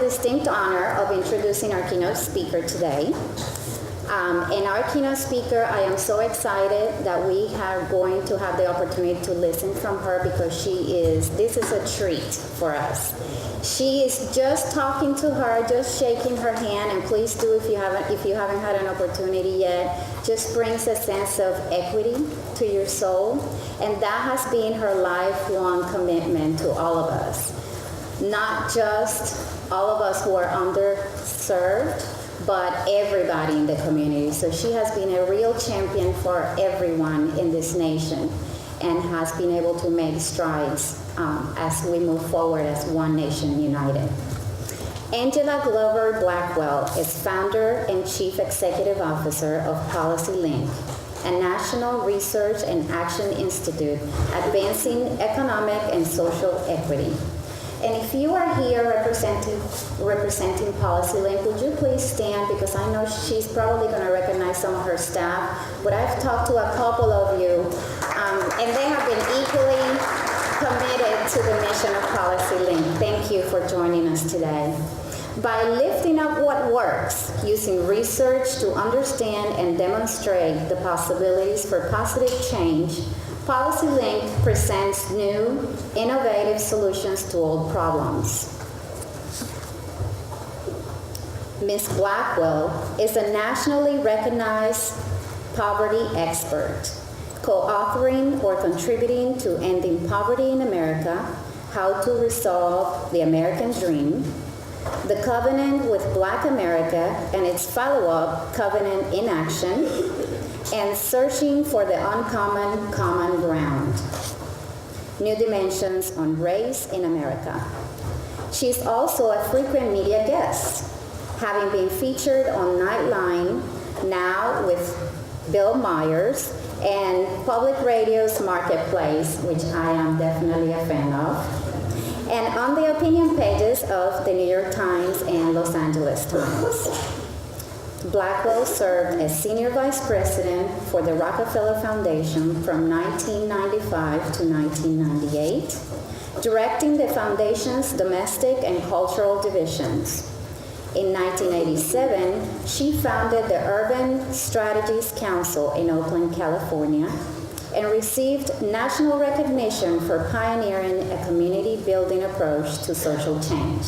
distinct honor of introducing our keynote speaker today. And our keynote speaker, I am so excited that we are going to have the opportunity to listen from her because this is a treat for us. She is just talking to her, just shaking her hand, and please do if you haven't had an opportunity yet, just brings a sense of equity to your soul. And that has been her lifelong commitment to all of us. Not just all of us who are underserved, but everybody in the community. So she has been a real champion for everyone in this nation and has been able to make strides as we move forward as one nation united. Angela Glover Blackwell is founder and chief executive officer of PolicyLink, a national research and action institute advancing economic and social equity. And if you are here representing PolicyLink, would you please stand, because I know she's probably going to recognize some of her staff, but I've talked to a couple of you, and they have been equally committed to the mission of PolicyLink. Thank you for joining us today. By lifting up what works, using research to understand and demonstrate the possibilities for positive change, PolicyLink presents new, innovative solutions to old problems. Ms. Blackwell is a nationally recognized poverty expert, co-authoring or contributing to Ending Poverty in America, How to Resolve the American Dream, The Covenant with Black America and its follow-up, Covenant in Action, and Searching for the Uncommon Common Ground, New Dimensions on Race in America. She's also a frequent media guest, having been featured on Nightline, now with Bill Myers, and Public Radio's Marketplace, which I am definitely a fan of, and on the opinion pages of the New York Times and Los Angeles Times. Blackwell served as Senior Vice President for the Rockefeller Foundation from 1995 to 1998, directing the foundation's domestic and cultural divisions. In 1987, she founded the Urban Strategies Council in Oakland, California, and received national recognition for pioneering a community-building approach to social change.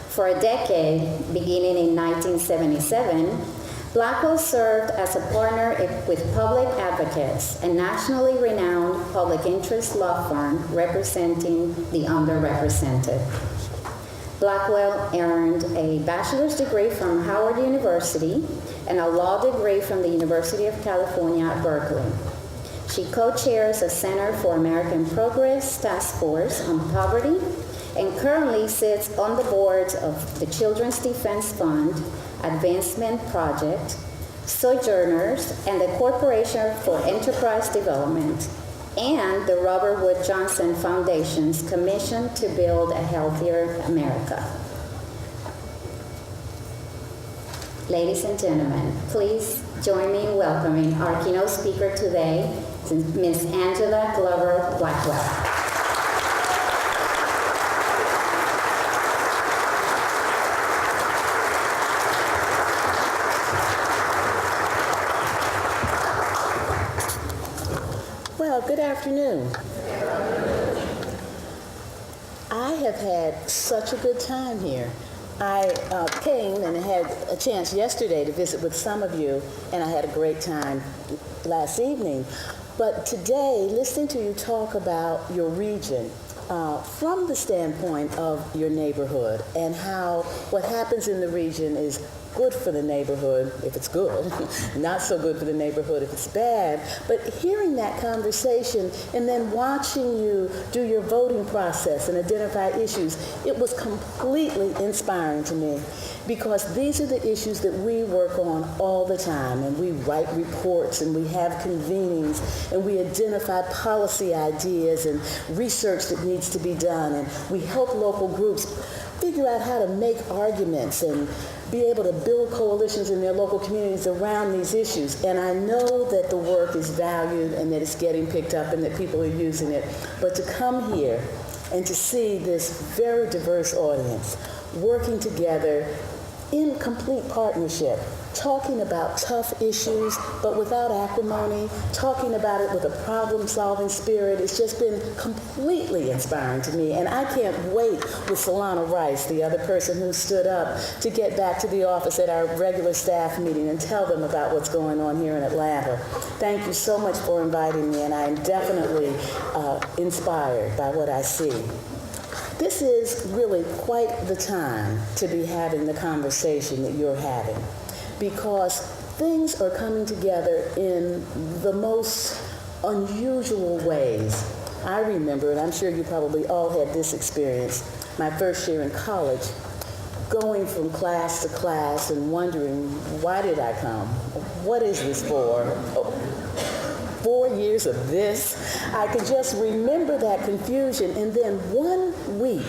For a decade, beginning in 1977, Blackwell served as a partner with Public Advocates, a nationally renowned public interest law firm representing the underrepresented. Blackwell earned a bachelor's degree from Howard University and a law degree from the University of California at Berkeley. She co-chairs a Center for American Progress Task Force on Poverty and currently sits on the boards of the Children's Defense Fund, Advancement Project, Sojourners, and the Corporation for Enterprise Development, and the Robert Wood Johnson Foundation's Commission to Build a Healthier America. Ladies and gentlemen, please join me in welcoming our keynote speaker today, Ms. Angela Glover Blackwell. Good afternoon. I have had such a good time here. I came and had a chance yesterday to visit with some of you, and I had a great time last evening. But today, listening to you talk about your region from the standpoint of your neighborhood and how what happens in the region is good for the neighborhood if it's good, not so good for the neighborhood if it's bad. But hearing that conversation and then watching you do your voting process and identify issues, it was completely inspiring to me, because these are the issues that we work on all the time, and we write reports and we have convenings and we identify policy ideas and research that needs to be done, and we help local groups figure out how to make arguments and be able to build coalitions in their local communities around these issues. And I know that the work is valued and that it's getting picked up and that people are using it. But to come here and to see this very diverse audience working together in complete partnership, talking about tough issues, but without acrimony, talking about it with a problem-solving spirit. It's just been completely inspiring to me, and I can't wait with Solana Rice, the other person who stood up, to get back to the office at our regular staff meeting and tell them about what's going on here in Atlanta. Thank you so much for inviting me, and I am definitely inspired by what I see. This is really quite the time to be having the conversation that you're having, because things are coming together in the most unusual ways. I remember, and I'm sure you probably all had this experience, my first year in college, going from class to class and wondering, why did I come? What is this for? 4 years of this? I could just remember that confusion, and then 1 week,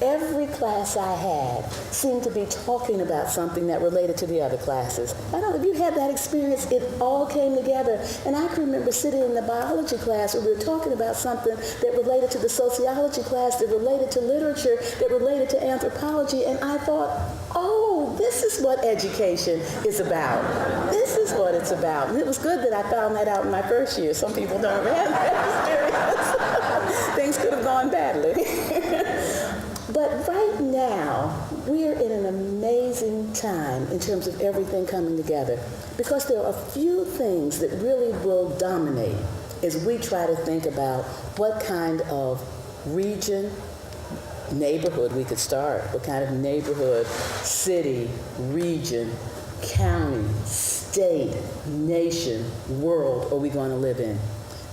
every class I had seemed to be talking about something that related to the other classes. I don't know if you had that experience. It all came together. And I can remember sitting in the biology class where we were talking about something that related to the sociology class, that related to literature, that related to anthropology. And I thought, oh, this is what education is about. This is what it's about. And it was good that I found that out in my first year. Some people don't have that experience. Things could have gone badly. But right now, we are in an amazing time in terms of everything coming together, because there are a few things that really will dominate as we try to think about what kind of region, neighborhood we could start, what kind of neighborhood, city, region, county, state, nation, world are we going to live in.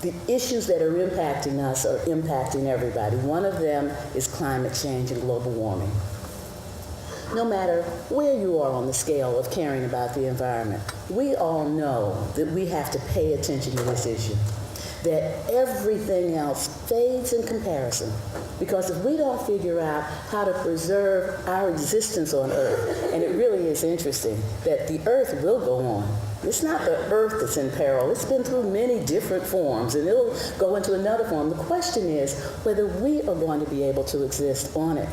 The issues that are impacting us are impacting everybody. One of them is climate change and global warming. No matter where you are on the scale of caring about the environment, we all know that we have to pay attention to this issue, that everything else fades in comparison. Because if we don't figure out how to preserve our existence on Earth, and it really is interesting that the Earth will go on. It's not the Earth that's in peril. It's been through many different forms, and it'll go into another form. The question is whether we are going to be able to exist on it.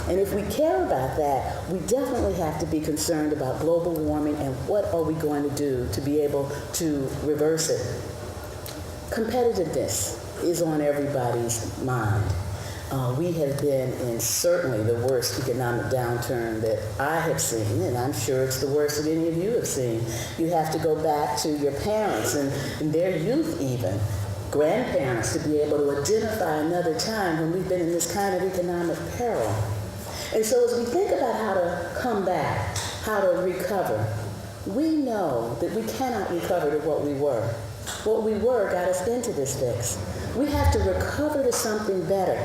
And if we care about that, we definitely have to be concerned about global warming and what are we going to do to be able to reverse it. Competitiveness is on everybody's mind. We have been in certainly the worst economic downturn that I have seen, and I'm sure it's the worst that any of you have seen. You have to go back to your parents and their youth even, grandparents, to be able to identify another time when we've been in this kind of economic peril. And so as we think about how to come back, how to recover, we know that we cannot recover to what we were. What we were got us into this fix. We have to recover to something better.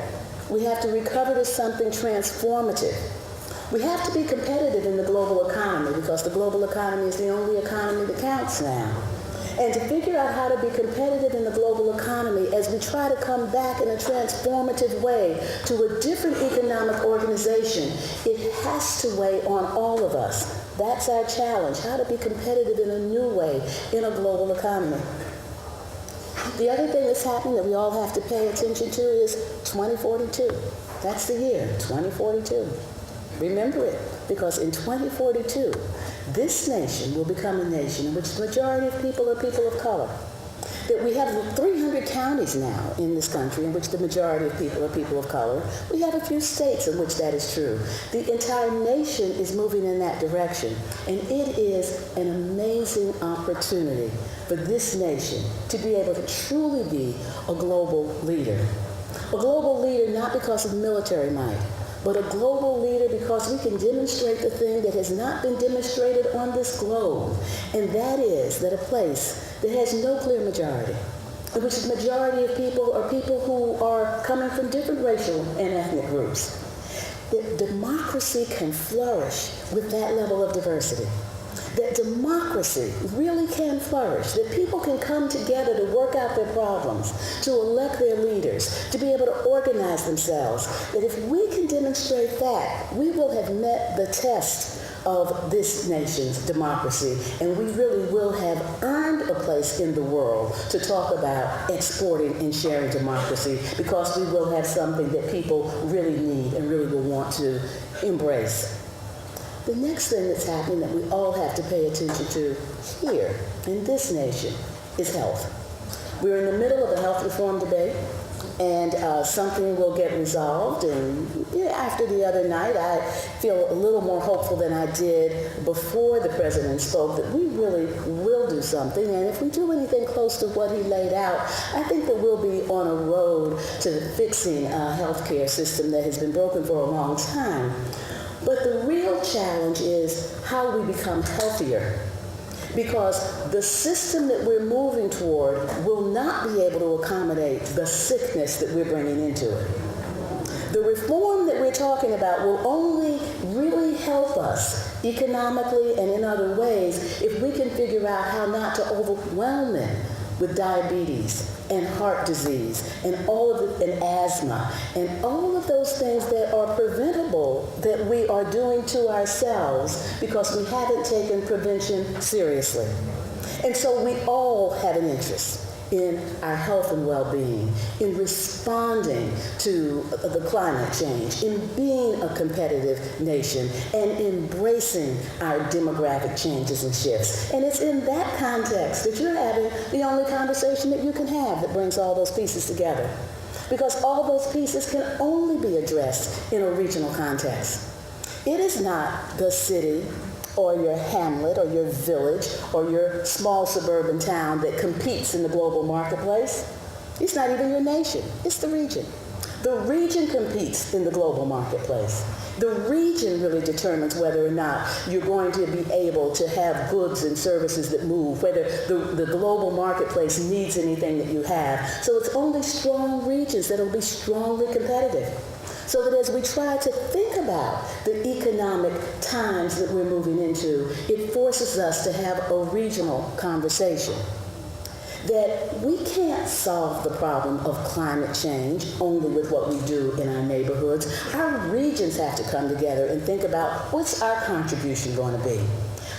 We have to recover to something transformative. We have to be competitive in the global economy, because the global economy is the only economy that counts now. And to figure out how to be competitive in the global economy as we try to come back in a transformative way to a different economic organization, it has to weigh on all of us. That's our challenge, how to be competitive in a new way in a global economy. The other thing that's happening that we all have to pay attention to is 2042. That's the year, 2042. Remember it, because in 2042, this nation will become a nation in which the majority of people are people of color. That we have 300 counties now in this country in which the majority of people are people of color. We have a few states in which that is true. The entire nation is moving in that direction, and it is an amazing opportunity for this nation to be able to truly be a global leader. A global leader not because of military might, but a global leader because we can demonstrate the thing that has not been demonstrated on this globe, and that is that a place that has no clear majority, in which the majority of people are people who are coming from different racial and ethnic groups, that democracy can flourish with that level of diversity. That democracy really can flourish, that people can come together to work out their problems, to elect their leaders, to be able to organize themselves, that if we can demonstrate that, we will have met the test of this nation's democracy, and we really will have earned a place in the world to talk about exporting and sharing democracy, because we will have something that people really need and really will want to embrace. The next thing that's happening that we all have to pay attention to here in this nation is health. We're in the middle of a health reform debate, and something will get resolved. And after the other night, I feel a little more hopeful than I did before the president spoke that we really will do something. And if we do anything close to what he laid out, I think that we'll be on a road to fixing a healthcare system that has been broken for a long time. But the real challenge is how we become healthier, because the system that we're moving toward will not be able to accommodate the sickness that we're bringing into it. The reform that we're talking about will only really help us economically and in other ways if we can figure out how not to overwhelm it with diabetes and heart disease and and asthma and all of those things that are preventable that we are doing to ourselves because we haven't taken prevention seriously. And so we all have an interest in our health and well-being, in responding to the climate change, in being a competitive nation, and embracing our demographic changes and shifts. And it's in that context that you're having the only conversation that you can have that brings all those pieces together. Because all those pieces can only be addressed in a regional context. It is not the city or your hamlet or your village or your small suburban town that competes in the global marketplace. It's not even your nation. It's the region. The region competes in the global marketplace. The region really determines whether or not you're going to be able to have goods and services that move, whether the global marketplace needs anything that you have. So it's only strong regions that will be strongly competitive. So that as we try to think about the economic times that we're moving into, it forces us to have a regional conversation. That we can't solve the problem of climate change only with what we do in our neighborhoods. Our regions have to come together and think about what's our contribution going to be.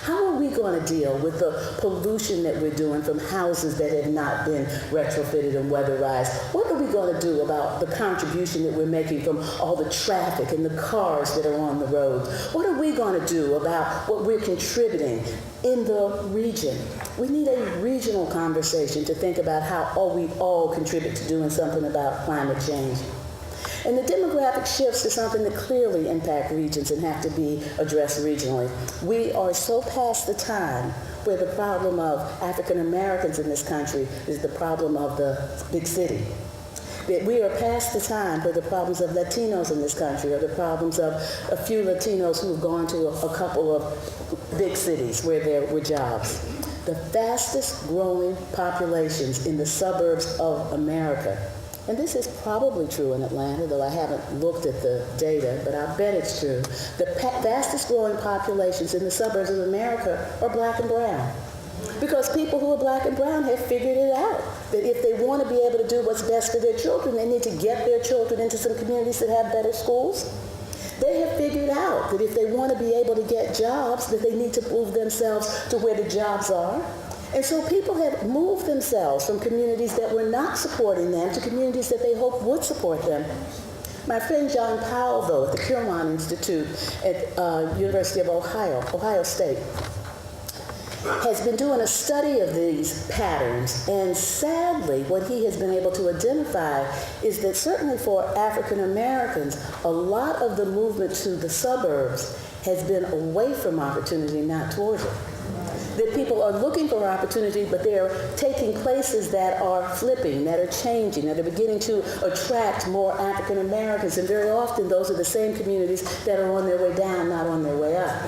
How are we going to deal with the pollution that we're doing from houses that have not been retrofitted and weatherized? What are we going to do about the contribution that we're making from all the traffic and the cars that are on the roads? What are we going to do about what we're contributing in the region? We need a regional conversation to think about how we all contribute to doing something about climate change. And the demographic shifts are something that clearly impact regions and have to be addressed regionally. We are so past the time where the problem of African Americans in this country is the problem of the big city. That we are past the time where the problems of Latinos in this country are the problems of a few Latinos who have gone to a couple of big cities where there were jobs. The fastest growing populations in the suburbs of America, and this is probably true in Atlanta, though I haven't looked at the data, but I bet it's true. The fastest growing populations in the suburbs of America are black and brown. Because people who are black and brown have figured it out, that if they want to be able to do what's best for their children, they need to get their children into some communities that have better schools. They have figured out that if they want to be able to get jobs, that they need to move themselves to where the jobs are. And so people have moved themselves from communities that were not supporting them to communities that they hoped would support them. My friend John Powell, though, at the Kirwan Institute at University of Ohio State, has been doing a study of these patterns, and sadly what he has been able to identify is that certainly for African Americans, a lot of the movement to the suburbs has been away from opportunity, not towards it. That people are looking for opportunity, but they're taking places that are flipping, that are changing, that are beginning to attract more African Americans, and very often those are the same communities that are on their way down, not on their way up.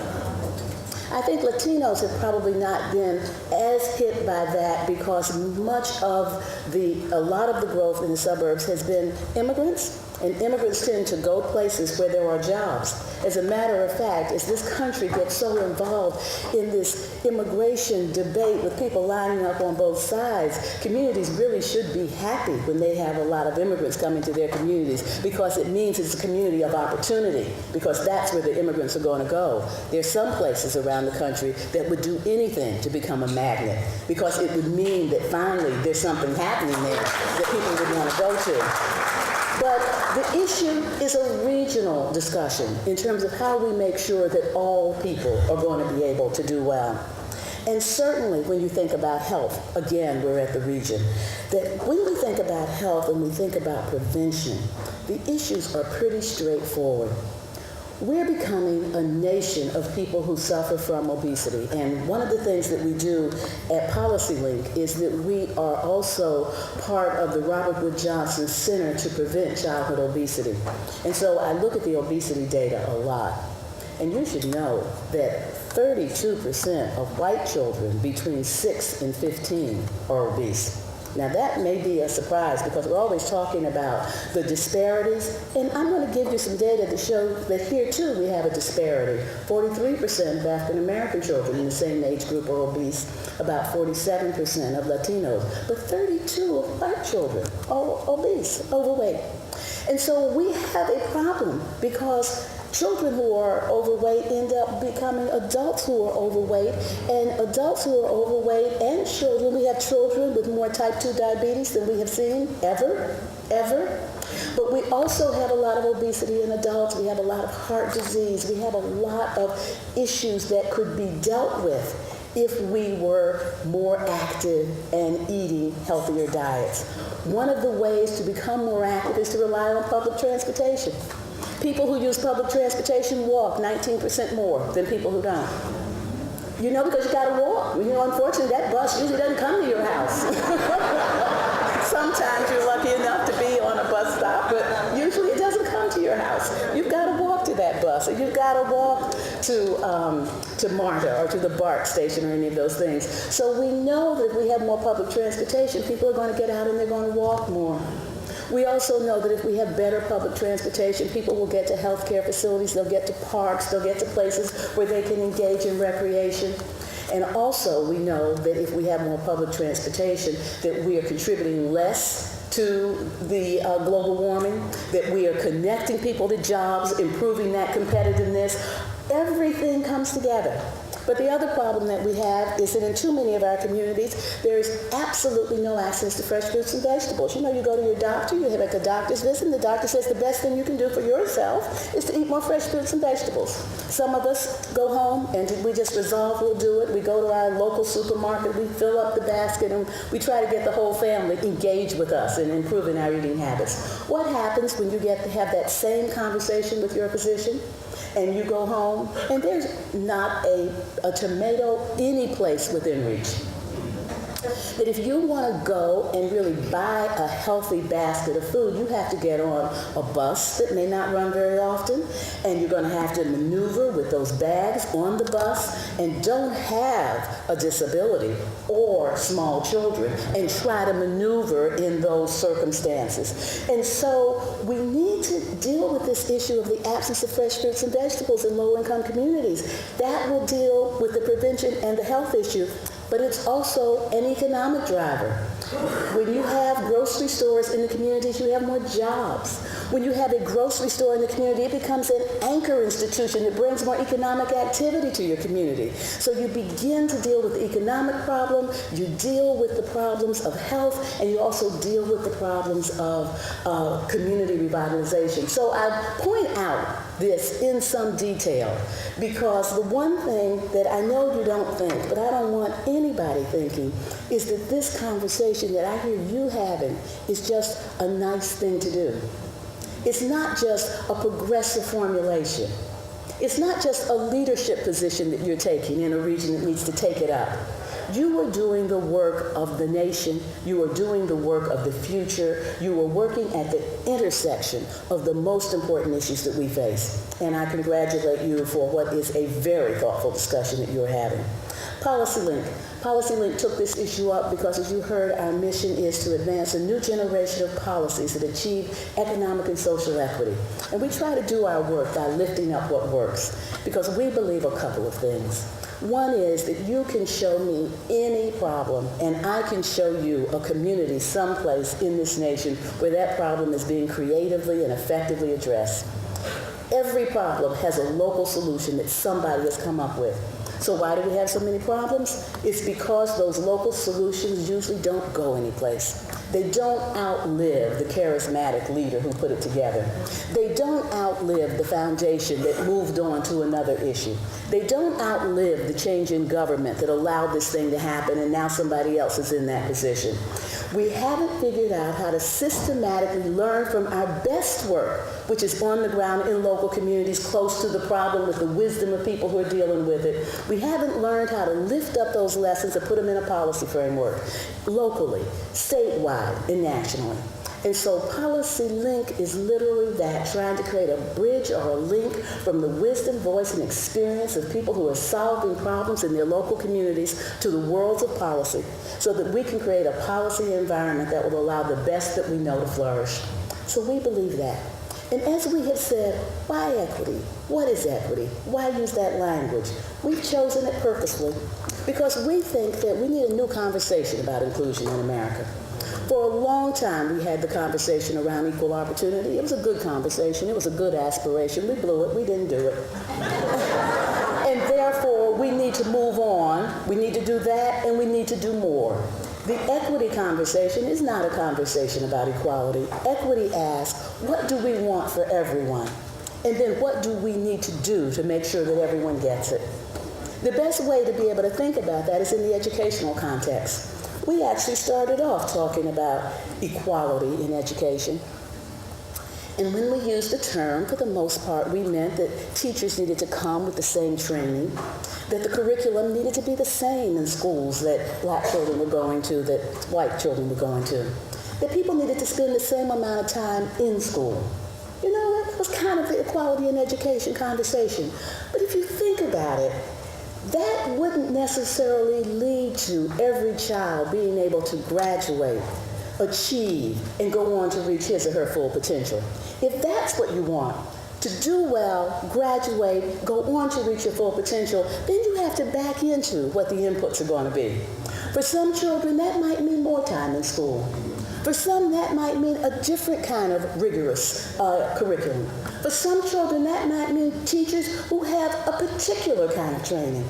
I think Latinos have probably not been as hit by that because a lot of the growth in the suburbs has been immigrants, and immigrants tend to go places where there are jobs. As a matter of fact, as this country gets so involved in this immigration debate with people lining up on both sides, communities really should be happy when they have a lot of immigrants coming to their communities, because it means it's a community of opportunity, because that's where the immigrants are going to go. There's some places around the country that would do anything to become a magnet, because it would mean that finally there's something happening there that people would want to go to. But the issue is a regional discussion in terms of how we make sure that all people are going to be able to do well. And certainly when you think about health, again, we're at the region, that when we think about health and we think about prevention, the issues are pretty straightforward. We're becoming a nation of people who suffer from obesity. And one of the things that we do at PolicyLink is that we are also part of the Robert Wood Johnson Center to Prevent Childhood Obesity. And so I look at the obesity data a lot. And you should know that 32% of white children between 6 and 15 are obese. Now that may be a surprise because we're always talking about the disparities, and I'm going to give you some data to show that here too we have a disparity. 43% of African American children in the same age group are obese, about 47% of Latinos, but 32% of white children are obese, overweight. And so we have a problem because children who are overweight end up becoming adults who are overweight, and adults who are overweight and children, we have children with more type 2 diabetes than we have seen ever. But we also have a lot of obesity in adults. We have a lot of heart disease. We have a lot of issues that could be dealt with if we were more active and eating healthier diets. One of the ways to become more active is to rely on public transportation. People who use public transportation walk 19% more than people who don't. You know, because you got to walk. You know, unfortunately, that bus usually doesn't come to your house. Sometimes you're lucky enough to be on a bus stop, but usually it doesn't come to your house. You've got to walk to that bus, or you've got to walk to MARTA or to the BART station or any of those things. So we know that if we have more public transportation, people are going to get out and they're going to walk more. We also know that if we have better public transportation, people will get to healthcare facilities, they'll get to parks, they'll get to places where they can engage in recreation. And also we know that if we have more public transportation, that we are contributing less to the global warming, that we are connecting people to jobs, improving that competitiveness. Everything comes together. But the other problem that we have is that in too many of our communities, there is absolutely no access to fresh fruits and vegetables. You know, you go to your doctor, you have like a doctor's visit, and the doctor says the best thing you can do for yourself is to eat more fresh fruits and vegetables. Some of us go home and we just resolve we'll do it. We go to our local supermarket, we fill up the basket, and we try to get the whole family engaged with us in improving our eating habits. What happens when you get to have that same conversation with your physician? And you go home, and there's not a tomato any place within reach. That if you want to go and really buy a healthy basket of food, you have to get on a bus that may not run very often, and you're going to have to maneuver with those bags on the bus, and don't have a disability or small children, and try to maneuver in those circumstances. And so we need to deal with this issue of the absence of fresh fruits and vegetables in low-income communities. That will deal with the prevention and the health issue. But it's also an economic driver. When you have grocery stores in the communities, you have more jobs. When you have a grocery store in the community, it becomes an anchor institution that brings more economic activity to your community. So you begin to deal with the economic problem, you deal with the problems of health, and you also deal with the problems of community revitalization. So I point out this in some detail because the one thing that I know you don't think, but I don't want anybody thinking, is that this conversation that I hear you having is just a nice thing to do. It's not just a progressive formulation. It's not just a leadership position that you're taking in a region that needs to take it up. You are doing the work of the nation. You are doing the work of the future. You are working at the intersection of the most important issues that we face. And I congratulate you for what is a very thoughtful discussion that you're having. PolicyLink. PolicyLink took this issue up because, as you heard, our mission is to advance a new generation of policies that achieve economic and social equity. And we try to do our work by lifting up what works, because we believe a couple of things. One is that you can show me any problem, and I can show you a community someplace in this nation where that problem is being creatively and effectively addressed. Every problem has a local solution that somebody has come up with. So why do we have so many problems? It's because those local solutions usually don't go anyplace. They don't outlive the charismatic leader who put it together. They don't outlive the foundation that moved on to another issue. They don't outlive the change in government that allowed this thing to happen, and now somebody else is in that position. We haven't figured out how to systematically learn from our best work, which is on the ground in local communities close to the problem with the wisdom of people who are dealing with it. We haven't learned how to lift up those lessons and put them in a policy framework, locally, statewide, and nationally. And so PolicyLink is literally that, trying to create a bridge or a link from the wisdom, voice, and experience of people who are solving problems in their local communities to the worlds of policy, so that we can create a policy environment that will allow the best that we know to flourish. So we believe that. And as we have said, why equity? What is equity? Why use that language? We've chosen it purposely because we think that we need a new conversation about inclusion in America. For a long time, we had the conversation around equal opportunity. It was a good conversation. It was a good aspiration. We blew it. We didn't do it. And therefore, we need to move on. We need to do that, and we need to do more. The equity conversation is not a conversation about equality. Equity asks, what do we want for everyone? And then what do we need to do to make sure that everyone gets it? The best way to be able to think about that is in the educational context. We actually started off talking about equality in education. And when we used the term, for the most part, we meant that teachers needed to come with the same training, that the curriculum needed to be the same in schools that black children were going to, that white children were going to, that people needed to spend the same amount of time in school. You know, that was kind of the equality in education conversation. But if you think about it, that wouldn't necessarily lead to every child being able to graduate, achieve, and go on to reach his or her full potential. If that's what you want, to do well, graduate, go on to reach your full potential, then you have to back into what the inputs are going to be. For some children, that might mean more time in school. For some, that might mean a different kind of rigorous curriculum. For some children, that might mean teachers who have a particular kind of training.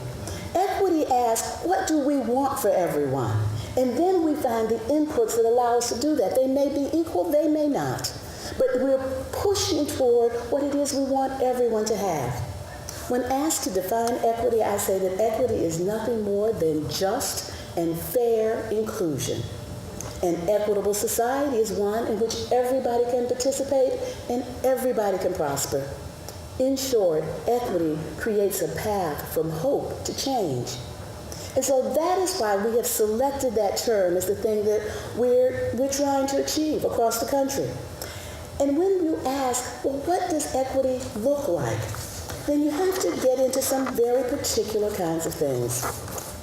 Equity asks, what do we want for everyone? And then we find the inputs that allow us to do that. They may be equal, they may not. But we're pushing toward what it is we want everyone to have. When asked to define equity, I say that equity is nothing more than just and fair inclusion. An equitable society is one in which everybody can participate and everybody can prosper. In short, equity creates a path from hope to change. And so that is why we have selected that term as the thing that we're trying to achieve across the country. And when you ask, well, what does equity look like? Then you have to get into some very particular kinds of things.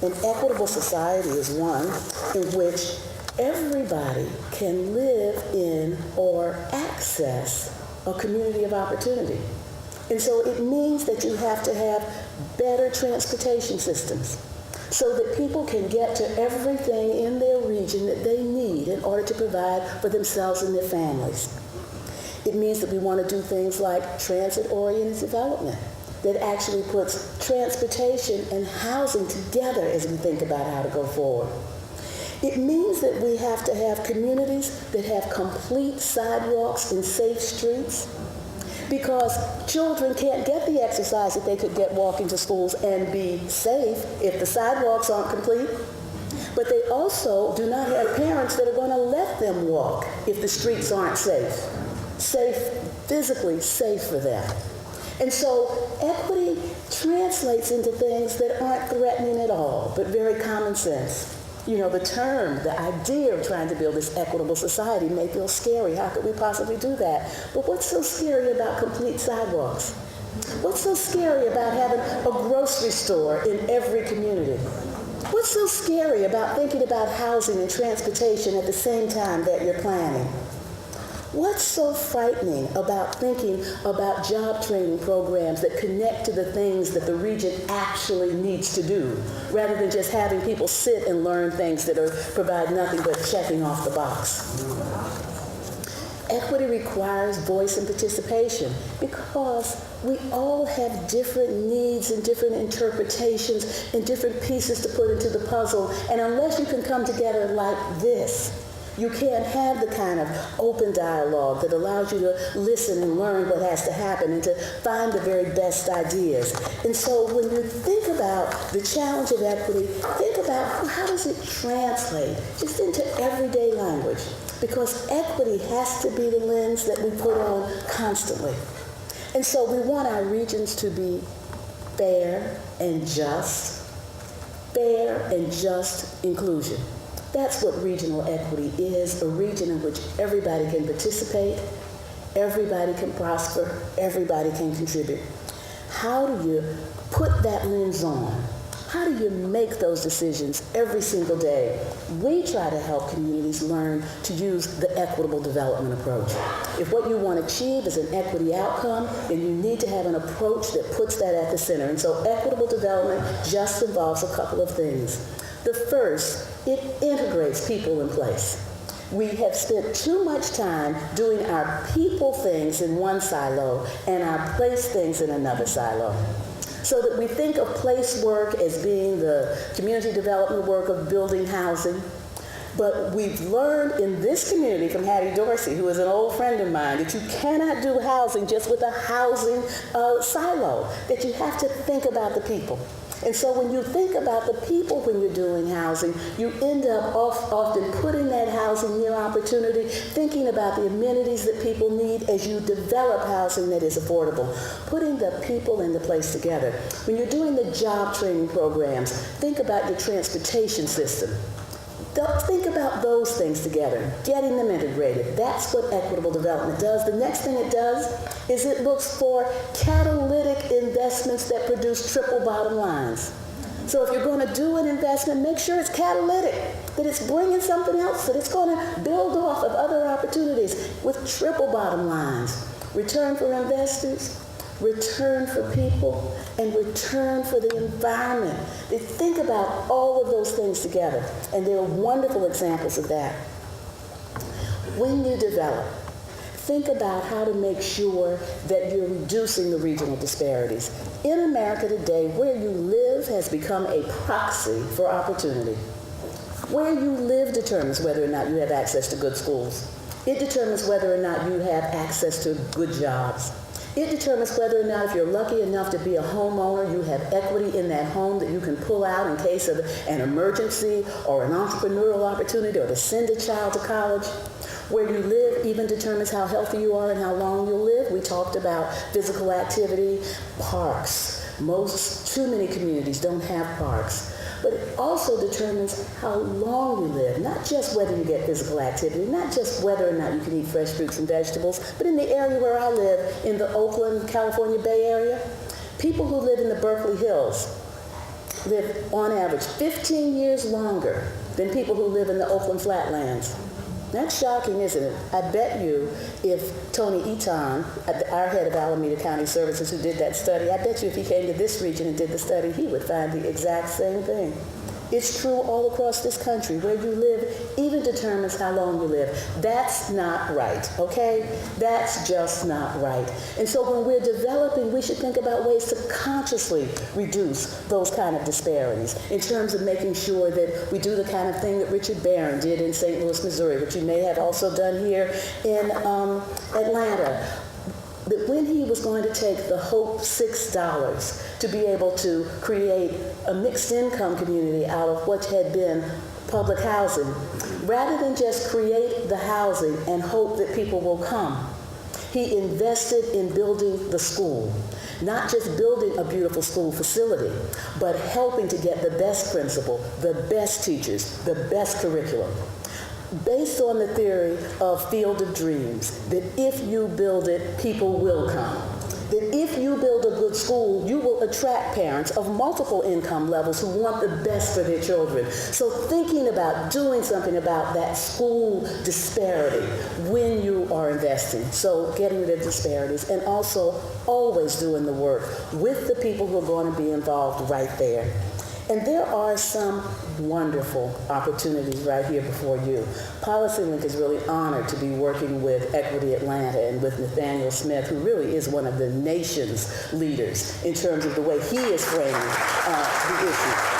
An equitable society is one in which everybody can live in or access a community of opportunity. And so it means that you have to have better transportation systems so that people can get to everything in their region that they need in order to provide for themselves and their families. It means that we want to do things like transit-oriented development that actually puts transportation and housing together as we think about how to go forward. It means that we have to have communities that have complete sidewalks and safe streets, because children can't get the exercise that they could get walking to schools and be safe if the sidewalks aren't complete. But they also do not have parents that are going to let them walk if the streets aren't safe. Safe, physically safe for them. And so equity translates into things that aren't threatening at all, but very common sense. You know, the term, the idea of trying to build this equitable society may feel scary. How could we possibly do that? But what's so scary about complete sidewalks? What's so scary about having a grocery store in every community? What's so scary about thinking about housing and transportation at the same time that you're planning? What's so frightening about thinking about job training programs that connect to the things that the region actually needs to do, rather than just having people sit and learn things that provide nothing but checking off the box? Equity requires voice and participation because we all have different needs and different interpretations and different pieces to put into the puzzle. And unless you can come together like this, you can't have the kind of open dialogue that allows you to listen and learn what has to happen and to find the very best ideas. And so when you think about the challenge of equity, think about how does it translate just into everyday language? Because equity has to be the lens that we put on constantly. And so we want our regions to be fair and just inclusion. That's what regional equity is, a region in which everybody can participate, everybody can prosper, everybody can contribute. How do you put that lens on? How do you make those decisions every single day? We try to help communities learn to use the equitable development approach. If what you want to achieve is an equity outcome, then you need to have an approach that puts that at the center. And so equitable development just involves a couple of things. The first, it integrates people in place. We have spent too much time doing our people things in one silo and our place things in another silo. So that we think of place work as being the community development work of building housing. But we've learned in this community from Hattie Dorsey, who is an old friend of mine, that you cannot do housing just with a housing silo, that you have to think about the people. And so when you think about the people when you're doing housing, you end up often putting that housing near opportunity, thinking about the amenities that people need as you develop housing that is affordable, putting the people and the place together. When you're doing the job training programs, think about your transportation system. Think about those things together, getting them integrated. That's what equitable development does. The next thing it does is it looks for catalytic investments that produce triple bottom lines. So if you're going to do an investment, make sure it's catalytic, that it's bringing something else, that it's going to build off of other opportunities with triple bottom lines. Return for investors, return for people, and return for the environment. They think about all of those things together, and there are wonderful examples of that. When you develop, think about how to make sure that you're reducing the regional disparities. In America today, where you live has become a proxy for opportunity. Where you live determines whether or not you have access to good schools. It determines whether or not you have access to good jobs. It determines whether or not, if you're lucky enough to be a homeowner, you have equity in that home that you can pull out in case of an emergency or an entrepreneurial opportunity or to send a child to college. Where you live even determines how healthy you are and how long you'll live. We talked about physical activity, parks. Too many communities don't have parks. But it also determines how long you live, not just whether you get physical activity, not just whether or not you can eat fresh fruits and vegetables, but in the area where I live, in the Oakland, California Bay Area, people who live in the Berkeley Hills live on average 15 years longer than people who live in the Oakland Flatlands. That's shocking, isn't it? I bet you if Tony Eaton, our head of Alameda County Services who did that study, I bet you if he came to this region and did the study, he would find the exact same thing. It's true all across this country. Where you live even determines how long you live. That's not right, okay? That's just not right. And so when we're developing, we should think about ways to consciously reduce those kind of disparities in terms of making sure that we do the kind of thing that Richard Barron did in St. Louis, Missouri, which you may have also done here in Atlanta. That when he was going to take the Hope $6 to be able to create a mixed income community out of what had been public housing, rather than just create the housing and hope that people will come, he invested in building the school. Not just building a beautiful school facility, but helping to get the best principal, the best teachers, the best curriculum. Based on the theory of Field of Dreams, that if you build it, people will come. that if you build a good school, you will attract parents of multiple income levels who want the best for their children. So thinking about doing something about that school disparity when you are investing. So getting rid of disparities, and also always doing the work with the people who are going to be involved right there. And there are some wonderful opportunities right here before you. PolicyLink is really honored to be working with Equity Atlanta and with Nathaniel Smith, who really is one of the nation's leaders in terms of the way he is framing the issue.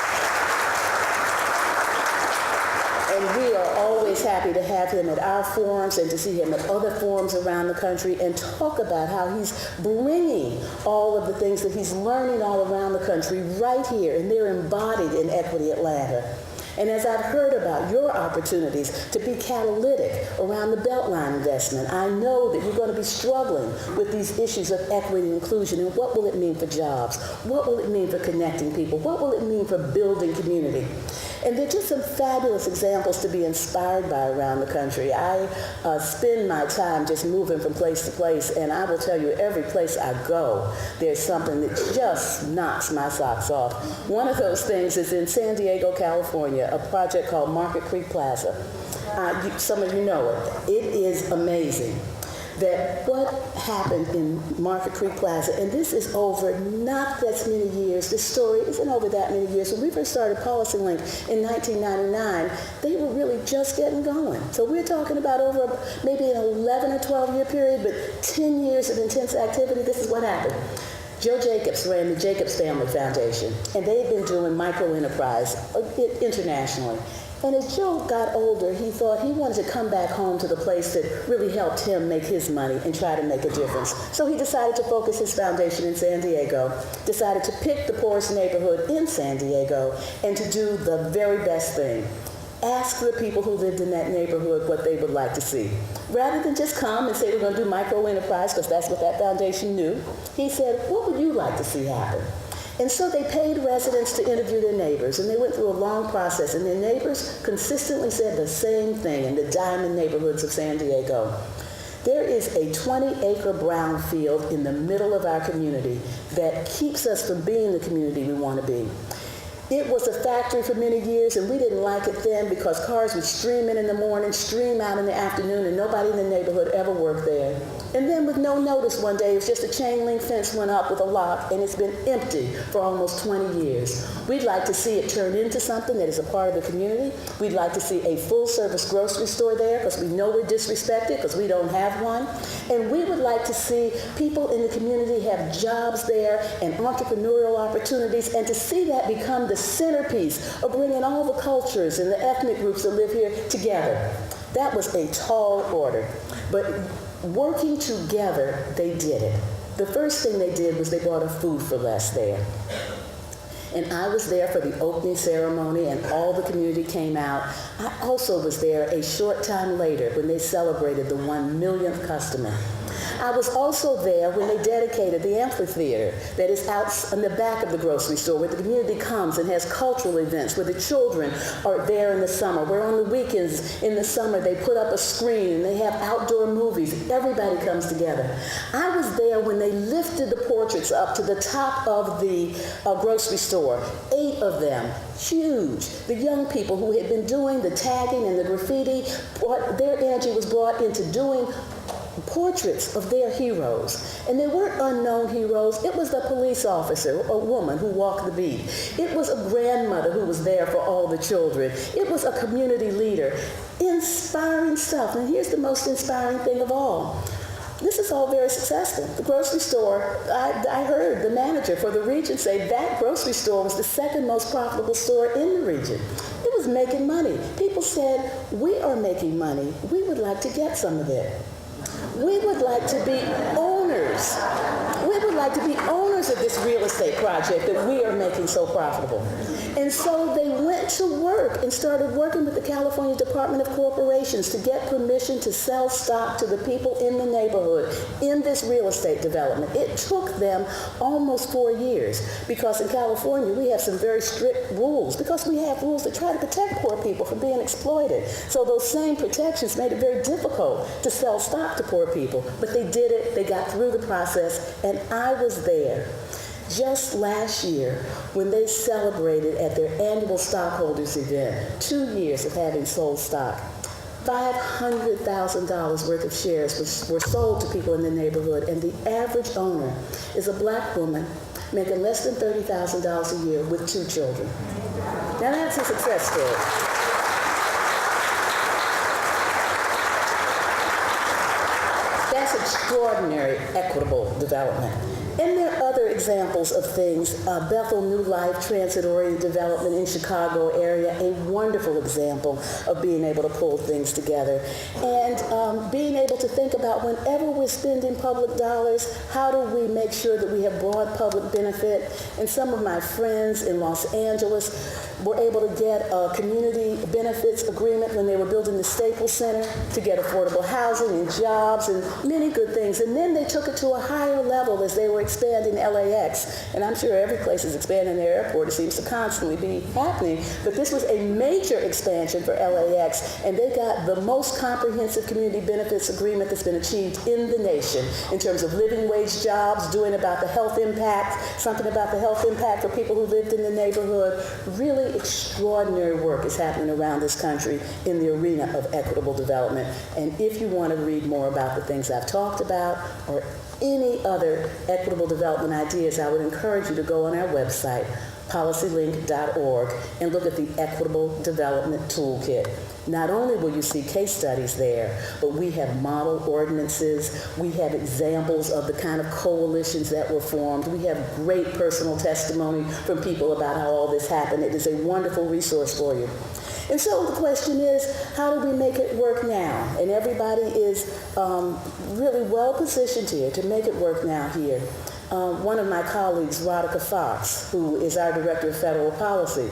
And we are always happy to have him at our forums and to see him at other forums around the country and talk about how he's bringing all of the things that he's learning all around the country right here, and they're embodied in Equity Atlanta. And as I've heard about your opportunities to be catalytic around the Beltline investment, I know that you're going to be struggling with these issues of equity and inclusion, and what will it mean for jobs? What will it mean for connecting people? What will it mean for building community? And there are just some fabulous examples to be inspired by around the country. I spend my time just moving from place to place, and I will tell you, every place I go, there's something that just knocks my socks off. One of those things is in San Diego, California, a project called Market Creek Plaza. Some of you know it. It is amazing that what happened in Market Creek Plaza, and this is over not that many years, this story isn't over that many years. When we first started PolicyLink in 1999, they were really just getting going. So we're talking about over maybe an 11 or 12 year period, but 10 years of intense activity. This is what happened. Joe Jacobs ran the Jacobs Family Foundation, and they've been doing microenterprise internationally. And as Joe got older, he thought he wanted to come back home to the place that really helped him make his money and try to make a difference. So he decided to focus his foundation in San Diego, decided to pick the poorest neighborhood in San Diego, and to do the very best thing. Ask the people who lived in that neighborhood what they would like to see. Rather than just come and say we're going to do microenterprise, because that's what that foundation knew, he said, what would you like to see happen? And so they paid residents to interview their neighbors, and they went through a long process, and their neighbors consistently said the same thing in the diamond neighborhoods of San Diego. There is a 20-acre brown field in the middle of our community that keeps us from being the community we want to be. It was a factory for many years, and we didn't like it then because cars would stream in the morning, stream out in the afternoon, and nobody in the neighborhood ever worked there. And then with no notice one day, it was just a chain link fence went up with a lock, and it's been empty for almost 20 years. We'd like to see it turn into something that is a part of the community. We'd like to see a full-service grocery store there because we know we're disrespected because we don't have one. And we would like to see people in the community have jobs there and entrepreneurial opportunities, and to see that become the centerpiece of bringing all the cultures and the ethnic groups that live here together. That was a tall order, but working together, they did it. The first thing they did was they bought a Food for Less there. And I was there for the opening ceremony, and all the community came out. I also was there a short time later when they celebrated the 1 millionth customer. I was also there when they dedicated the amphitheater that is out in the back of the grocery store, where the community comes and has cultural events, where the children are there in the summer, where on the weekends in the summer they put up a screen and they have outdoor movies. Everybody comes together. I was there when they lifted the portraits up to the top of the grocery store, 8 of them, huge. The young people who had been doing the tagging and the graffiti, their energy was brought into doing portraits of their heroes. And they weren't unknown heroes. It was the police officer, a woman who walked the beat. It was a grandmother who was there for all the children. It was a community leader. Inspiring stuff. And here's the most inspiring thing of all. This is all very successful. The grocery store, I heard the manager for the region say that grocery store was the second most profitable store in the region. It was making money. People said, we are making money. We would like to get some of it. We would like to be owners. We would like to be owners owners of this real estate project that we are making so profitable. And so they went to work and started working with the California Department of Corporations to get permission to sell stock to the people in the neighborhood in this real estate development. It took them almost 4 years because in California we have some very strict rules because we have rules that try to protect poor people from being exploited. So those same protections made it very difficult to sell stock to poor people. But they did it, they got through the process, and I was there just last year when they celebrated at their annual stockholders event 2 years of having sold stock. $500,000 worth of shares were sold to people in the neighborhood, and the average owner is a black woman making less than $30,000 a year with 2 children. Now that's a success story. That's extraordinary equitable development. And there are other examples of things. Bethel New Life Transit-Oriented Development in Chicago area, a wonderful example of being able to pull things together. And being able to think about whenever we're spending public dollars, how do we make sure that we have broad public benefit? And some of my friends in Los Angeles were able to get a community benefits agreement when they were building the Staples Center to get affordable housing and jobs and many good things. And then they took it to a higher level as they were expanding LAX. And I'm sure every place is expanding their airport. It seems to constantly be happening. But this was a major expansion for LAX, and they got the most comprehensive community benefits agreement that's been achieved in the nation in terms of living wage jobs, doing about the health impact, something about the health impact for people who lived in the neighborhood. Really extraordinary work is happening around this country in the arena of equitable development. And if you want to read more about the things I've talked about or any other equitable development ideas, I would encourage you to go on our website, PolicyLink.org, and look at the Equitable Development Toolkit. Not only will you see case studies there, but we have model ordinances, we have examples of the kind of coalitions that were formed, we have great personal testimony from people about how all this happened. It is a wonderful resource for you. And so the question is, how do we make it work now? And everybody is really well positioned here to make it work now here. One of my colleagues, Rodica Fox, who is our Director of Federal Policy,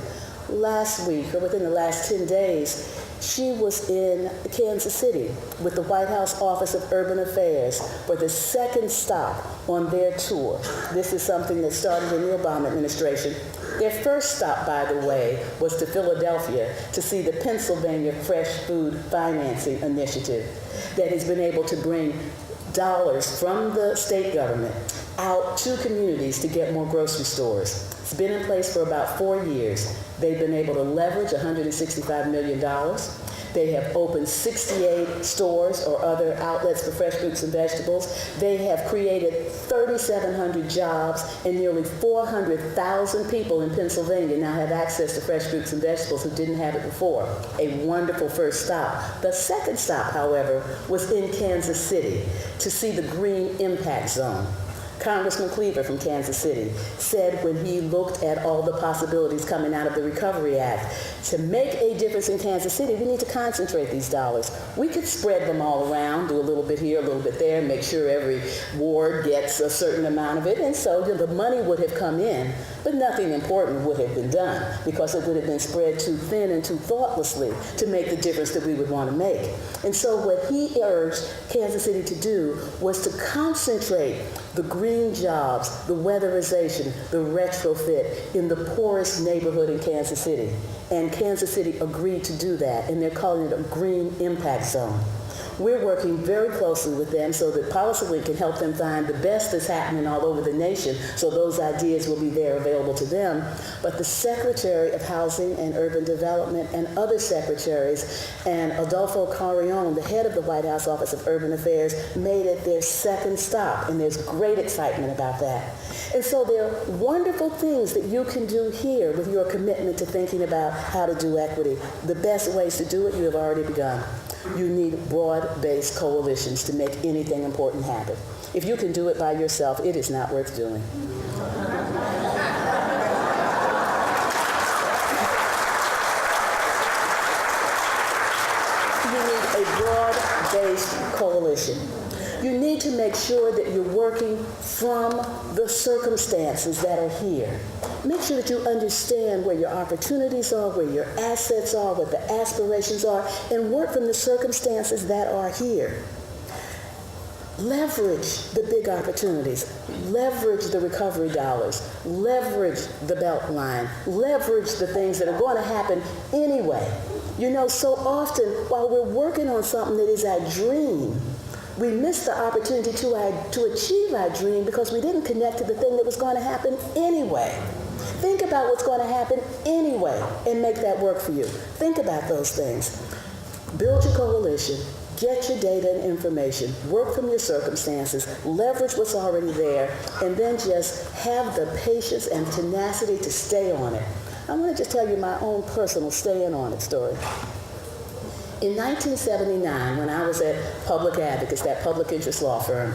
last week, or within the last 10 days, she was in Kansas City with the White House Office of Urban Affairs for the second stop on their tour. This is something that started in the Obama administration. Their first stop, by the way, was to Philadelphia to see the Pennsylvania Fresh Food Financing Initiative that has been able to bring dollars from the state government out to communities to get more grocery stores. It's been in place for about 4 years. They've been able to leverage $165 million. They have opened 68 stores or other outlets for fresh fruits and vegetables. They have created 3,700 jobs, and nearly 400,000 people in Pennsylvania now have access to fresh fruits and vegetables who didn't have it before. A wonderful first stop. The second stop, however, was in Kansas City to see the Green Impact Zone. Congressman Cleaver from Kansas City said when he looked at all the possibilities coming out of the Recovery Act, to make a difference in Kansas City, we need to concentrate these dollars. We could spread them all around, do a little bit here, a little bit there, make sure every ward gets a certain amount of it, and so the money would have come in, but nothing important would have been done because it would have been spread too thin and too thoughtlessly to make the difference that we would want to make. And so what he urged Kansas City to do was to concentrate the green jobs, the weatherization, the retrofit in the poorest neighborhood in Kansas City. And Kansas City agreed to do that, and they're calling it a Green Impact Zone. We're working very closely with them so that PolicyLink can help them find the best that's happening all over the nation, so those ideas will be there available to them. But the Secretary of Housing and Urban Development and other secretaries and Adolfo Carrion, the head of the White House Office of Urban Affairs, made it their second stop, and there's great excitement about that. And so there are wonderful things that you can do here with your commitment to thinking about how to do equity. The best ways to do it, you have already begun. You need broad-based coalitions to make anything important happen. If you can do it by yourself, it is not worth doing. You need a broad-based coalition. You need to make sure that you're working from the circumstances that are here. Make sure that you understand where your opportunities are, where your assets are, what the aspirations are, and work from the circumstances that are here. Leverage the big opportunities. Leverage the recovery dollars. Leverage the Beltline. Leverage the things that are going to happen anyway. You know, so often while we're working on something that is our dream, we miss the opportunity to achieve our dream because we didn't connect to the thing that was going to happen anyway. Think about what's going to happen anyway and make that work for you. Think about those things. Build your coalition. Get your data and information, work from your circumstances, leverage what's already there, and then just have the patience and tenacity to stay on it. I want to just tell you my own personal staying on it story. In 1979, when I was at Public Advocates, that public interest law firm,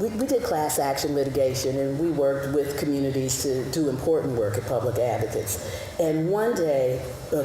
we did class action litigation, and we worked with communities to do important work at Public Advocates. And one day, a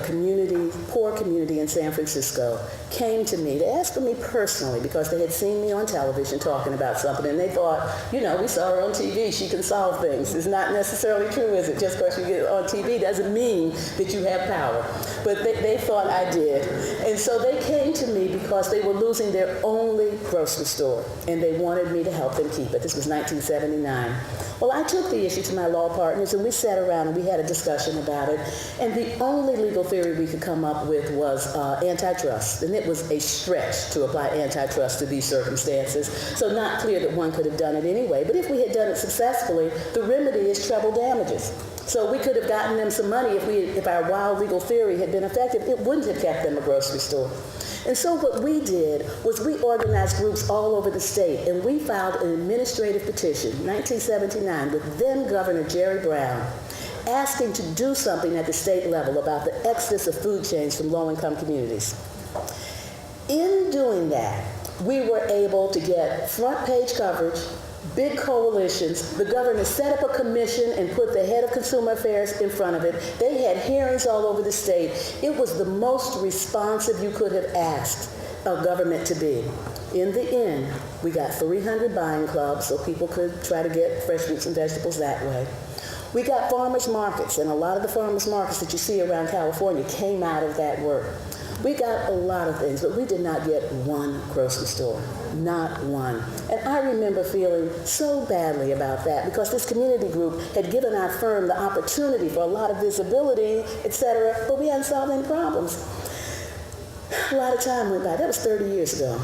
poor community in San Francisco came to me to ask for me personally because they had seen me on television talking about something, and they thought, you know, we saw her on TV, she can solve things. It's not necessarily true, is it? Just because you get on TV doesn't mean that you have power. But they thought I did. And so they came to me because they were losing their only grocery store, and they wanted me to help them keep it. This was 1979. Well, I took the issue to my law partners, and we sat around and we had a discussion about it. And the only legal theory we could come up with was antitrust. And it was a stretch to apply antitrust to these circumstances. So not clear that one could have done it anyway. But if we had done it successfully, the remedy is treble damages. So we could have gotten them some money if our wild legal theory had been effective. It wouldn't have kept them a grocery store. And so what we did was we organized groups all over the state, and we filed an administrative petition, 1979, with then Governor Jerry Brown, asking to do something at the state level about the exodus of food chains from low-income communities. In doing that, we were able to get front-page coverage, big coalitions. The governor set up a commission and put the head of consumer affairs in front of it. They had hearings all over the state. It was the most responsive you could have asked a government to be. In the end, we got 300 buying clubs so people could try to get fresh fruits and vegetables that way. We got farmers markets, and a lot of the farmers markets that you see around California came out of that work. We got a lot of things, but we did not get one grocery store, not one. And I remember feeling so badly about that because this community group had given our firm the opportunity for a lot of visibility, etc., but we hadn't solved any problems. A lot of time went by. That was 30 years ago.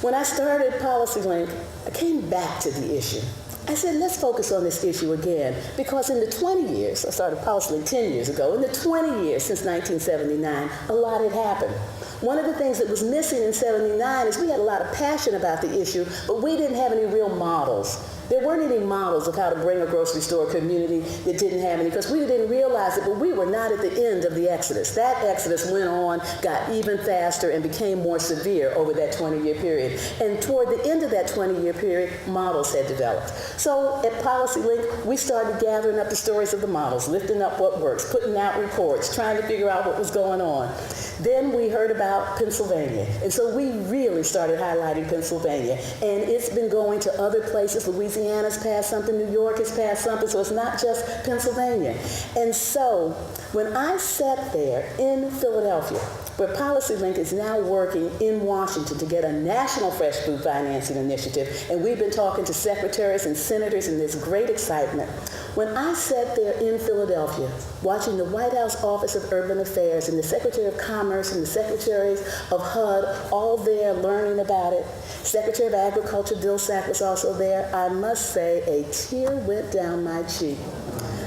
When I started PolicyLink, I came back to the issue. I said, let's focus on this issue again, because in the 20 years, I started PolicyLink 10 years ago, in the 20 years since 1979, a lot had happened. One of the things that was missing in 79 is we had a lot of passion about the issue, but we didn't have any real models. There weren't any models of how to bring a grocery store community that didn't have any, because we didn't realize it, but we were not at the end of the exodus. That exodus went on, got even faster, and became more severe over that 20-year period. And toward the end of that 20-year period, models had developed. So at PolicyLink, we started gathering up the stories of the models, lifting up what works, putting out reports, trying to figure out what was going on. Then we heard about Pennsylvania, and so we really started highlighting Pennsylvania. And it's been going to other places. Louisiana's passed something, New York has passed something, so it's not just Pennsylvania. And so when I sat there in Philadelphia, where PolicyLink is now working in Washington to get a national fresh food financing initiative, and we've been talking to secretaries and senators, and there's great excitement. When I sat there in Philadelphia, watching the White House Office of Urban Affairs and the Secretary of Commerce and the Secretaries of HUD all there learning about it, Secretary of Agriculture Bill Sack was also there, I must say a tear went down my cheek.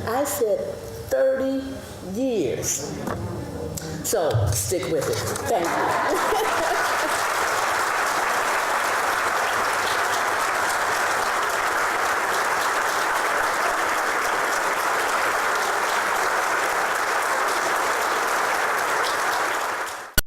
I said, 30 years. So stick with it. Thank you.